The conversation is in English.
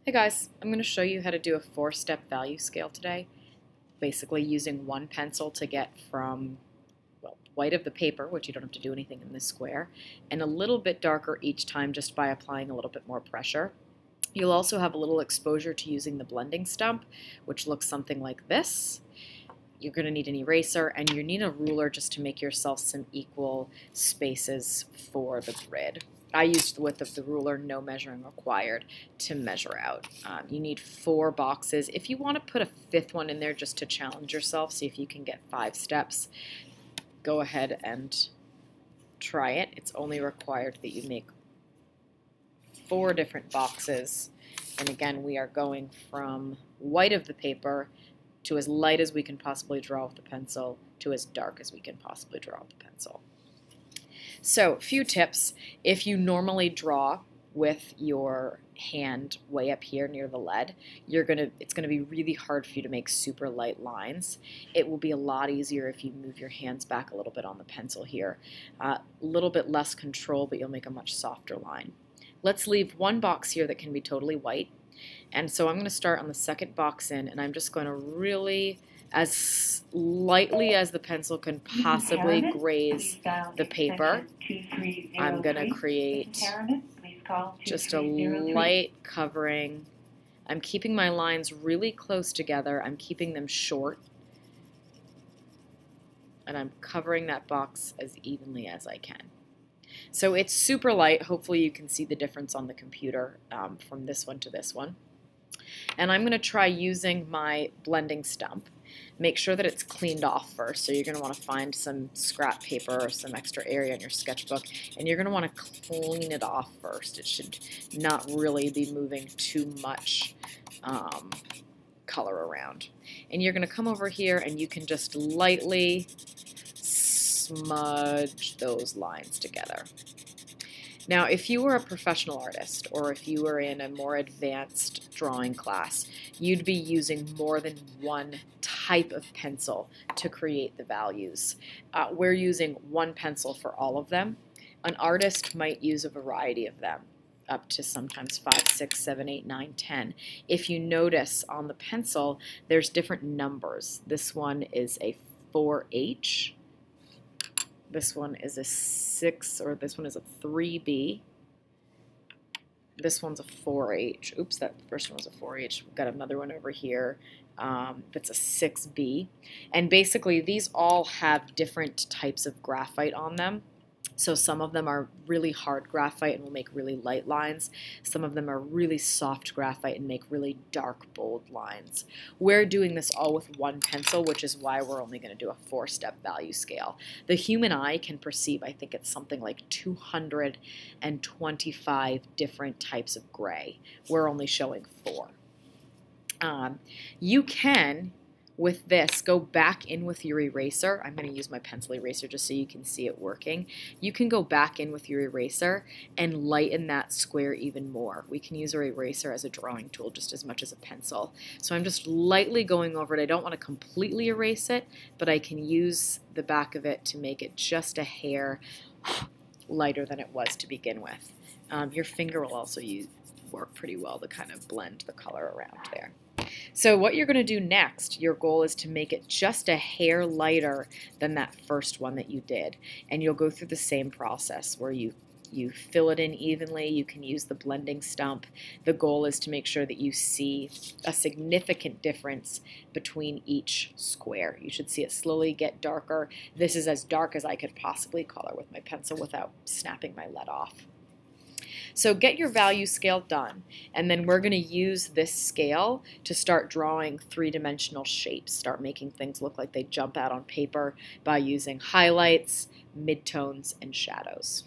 Hey guys, I'm going to show you how to do a 4-step value scale today, basically using one pencil to get from, well, white of the paper, which you don't have to do anything in this square, and a little bit darker each time just by applying a little bit more pressure. You'll also have a little exposure to using the blending stump, which looks something like this. You're going to need an eraser, and you need a ruler just to make yourself some equal spaces for the grid. I used the width of the ruler, no measuring required, to measure out. You need 4 boxes. If you want to put a 5th one in there just to challenge yourself, see if you can get 5 steps, go ahead and try it. It's only required that you make 4 different boxes. And again, we are going from white of the paper to as light as we can possibly draw with the pencil to as dark as we can possibly draw with the pencil. So, a few tips. If you normally draw with your hand way up here near the lead, it's gonna be really hard for you to make super light lines. It will be a lot easier if you move your hands back a little bit on the pencil here. A little bit less control, but you'll make a much softer line. Let's leave one box here that can be totally white. And so I'm going to start on the second box in, and I'm just going to really, as lightly as the pencil can possibly graze the paper, I'm going to create just a light covering. I'm keeping my lines really close together. I'm keeping them short, and I'm covering that box as evenly as I can. So it's super light. Hopefully you can see the difference on the computer from this one to this one. And I'm going to try using my blending stump. Make sure that it's cleaned off first. So you're going to want to find some scrap paper or some extra area in your sketchbook, and you're going to want to clean it off first. It should not really be moving too much color around. And you're going to come over here and you can just lightly smudge those lines together. Now, if you were a professional artist or if you were in a more advanced drawing class, you'd be using more than one type of pencil to create the values. We're using one pencil for all of them. An artist might use a variety of them, up to sometimes 5, 6, 7, 8, 9, 10. If you notice on the pencil, there's different numbers. This one is a 4H. This one is a 6, or this one is a 3B. This one's a 4H. Oops, that first one was a 4H. We've got another one over here that's a 6B. And basically, these all have different types of graphite on them. So some of them are really hard graphite and will make really light lines. Some of them are really soft graphite and make really dark, bold lines. We're doing this all with one pencil, which is why we're only going to do a 4-step value scale. The human eye can perceive, I think it's something like 225 different types of gray. We're only showing 4. You can, with this, go back in with your eraser. I'm going to use my pencil eraser just so you can see it working. You can go back in with your eraser and lighten that square even more. We can use our eraser as a drawing tool just as much as a pencil. So I'm just lightly going over it. I don't want to completely erase it, but I can use the back of it to make it just a hair lighter than it was to begin with. Your finger will also work pretty well to kind of blend the color around there. So what you're going to do next, your goal is to make it just a hair lighter than that first one that you did. And you'll go through the same process where you fill it in evenly. You can use the blending stump. The goal is to make sure that you see a significant difference between each square. You should see it slowly get darker. This is as dark as I could possibly color with my pencil without snapping my lead off. So get your value scale done, and then we're going to use this scale to start drawing 3-dimensional shapes, start making things look like they jump out on paper by using highlights, midtones, and shadows.